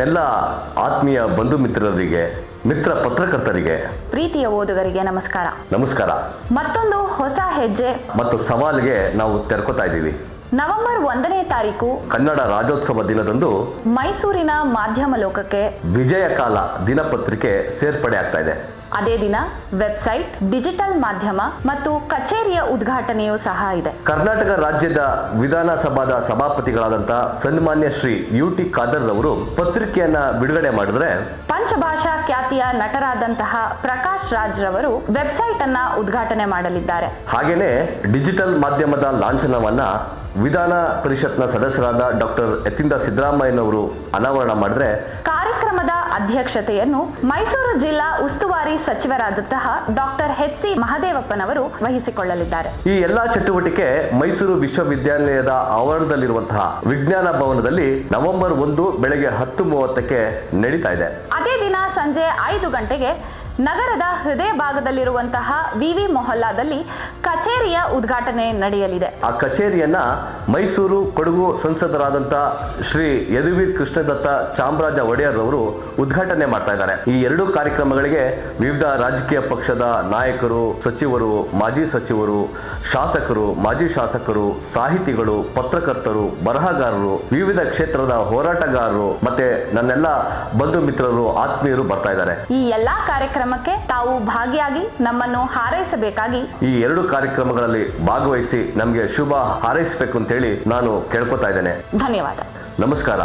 ನನ್ನೆಲ್ಲ ಆತ್ಮೀಯ ಬಂಧು ಮಿತ್ರರಿಗೆ, ಮಿತ್ರ ಪತ್ರಕರ್ತರಿಗೆ, ಪ್ರೀತಿಯ ಓದುಗರಿಗೆ ನಮಸ್ಕಾರ. ನಮಸ್ಕಾರ. ಮತ್ತೊಂದು ಹೊಸ ಹೆಜ್ಜೆ ಮತ್ತು ಸವಾಲಿಗೆ ನಾವು ತೆರಕೋತಾ ಇದ್ದೀವಿ. ನವೆಂಬರ್ 1ನೇ ತಾರೀಕು ಕನ್ನಡ ರಾಜ್ಯೋತ್ಸವ ದಿನದಂದು ಮೈಸೂರಿನ ಮಾಧ್ಯಮ ಲೋಕಕ್ಕೆ ವಿಜಯ ಕಾಲ ದಿನಪತ್ರಿಕೆ ಸೇರ್ಪಡೆ ಆಗ್ತಾ ಇದೆ. ಅದೇ ದಿನ ವೆಬ್ಸೈಟ್, ಡಿಜಿಟಲ್ ಮಾಧ್ಯಮ ಮತ್ತು ಕಚೇರಿಯ ಉದ್ಘಾಟನೆಯೂ ಸಹ ಇದೆ. ಕರ್ನಾಟಕ ರಾಜ್ಯದ ವಿಧಾನಸಭಾದ ಸಭಾಪತಿಗಳಾದಂಥ ಸನ್ಮಾನ್ಯ ಶ್ರೀ UT ಖಾದರ್ ರವರು ಪತ್ರಿಕೆಯನ್ನ ಬಿಡುಗಡೆ ಮಾಡಿದ್ರೆ, ಪಂಚಭಾಷಾ ಖ್ಯಾತಿಯ ನಟರಾದಂತಹ ಪ್ರಕಾಶ್ ರಾಜ್ ರವರು ವೆಬ್ಸೈಟ್ ಅನ್ನ ಉದ್ಘಾಟನೆ ಮಾಡಲಿದ್ದಾರೆ. ಹಾಗೇನೆ ಡಿಜಿಟಲ್ ಮಾಧ್ಯಮದ ಲಾಂಛನವನ್ನ ವಿಧಾನ ಪರಿಷತ್ನ ಸದಸ್ಯರಾದ ಡಾಕ್ಟರ್ ಯತೀಂದ್ರ ಸಿದ್ದರಾಮಯ್ಯನವರು ಅನಾವರಣ ಮಾಡಿದ್ರೆ, ಕಾರ್ಯಕ್ರಮದ ಅಧ್ಯಕ್ಷತೆಯನ್ನು ಮೈಸೂರು ಜಿಲ್ಲಾ ಉಸ್ತುವಾರಿ ಸಚಿವರಾದಂತಹ ಡಾಕ್ಟರ್ HC ಮಹದೇವಪ್ಪನವರು ವಹಿಸಿಕೊಳ್ಳಲಿದ್ದಾರೆ. ಈ ಎಲ್ಲಾ ಚಟುವಟಿಕೆ ಮೈಸೂರು ವಿಶ್ವವಿದ್ಯಾನಿಲಯದ ಆವರಣದಲ್ಲಿರುವಂತಹ ವಿಜ್ಞಾನ ಭವನದಲ್ಲಿ ನವೆಂಬರ್ 1 ಬೆಳಗ್ಗೆ 10:30ಕ್ಕೆ ನಡೀತಾ ಇದೆ. ಅದೇ ದಿನ ಸಂಜೆ 5 ಗಂಟೆಗೆ ನಗರದ ಹೃದಯ ಭಾಗದಲ್ಲಿರುವಂತಹ VV ಮೊಹಲ್ಲಾದಲ್ಲಿ ಕಚೇರಿಯ ಉದ್ಘಾಟನೆ ನಡೆಯಲಿದೆ. ಆ ಕಚೇರಿಯನ್ನ ಮೈಸೂರು ಕೊಡಗು ಸಂಸದರಾದಂಥ ಶ್ರೀ ಯದುವೀರ್ ಕೃಷ್ಣದತ್ತ ಚಾಮರಾಜ ಒಡೆಯರ್ ಅವರು ಉದ್ಘಾಟನೆ ಮಾಡ್ತಾ ಇದ್ದಾರೆ. ಈ ಎರಡು ಕಾರ್ಯಕ್ರಮಗಳಿಗೆ ವಿವಿಧ ರಾಜಕೀಯ ಪಕ್ಷದ ನಾಯಕರು, ಸಚಿವರು, ಮಾಜಿ ಸಚಿವರು, ಶಾಸಕರು, ಮಾಜಿ ಶಾಸಕರು, ಸಾಹಿತಿಗಳು, ಪತ್ರಕರ್ತರು, ಬರಹಗಾರರು, ವಿವಿಧ ಕ್ಷೇತ್ರದ ಹೋರಾಟಗಾರರು ಮತ್ತೆ ನನ್ನೆಲ್ಲ ಬಂಧು ಮಿತ್ರರು, ಆತ್ಮೀಯರು ಬರ್ತಾ ಇದ್ದಾರೆ. ಈ ಎಲ್ಲಾ ಕಾರ್ಯಕ್ರಮಕ್ಕೆ ತಾವು ಭಾಗಿಯಾಗಿ ನಮ್ಮನ್ನು ಹಾರೈಸಬೇಕಾಗಿ, ಈ ಎರಡು ಕಾರ್ಯಕ್ರಮಗಳಲ್ಲಿ ಭಾಗವಹಿಸಿ ನಮಗೆ ಶುಭ ಹಾರೈಸಬೇಕು ಅಂತ ಹೇಳಿ ನಾನು ಕೇಳ್ಕೊತಾ ಇದ್ದೇನೆ. ಧನ್ಯವಾದ. ನಮಸ್ಕಾರ.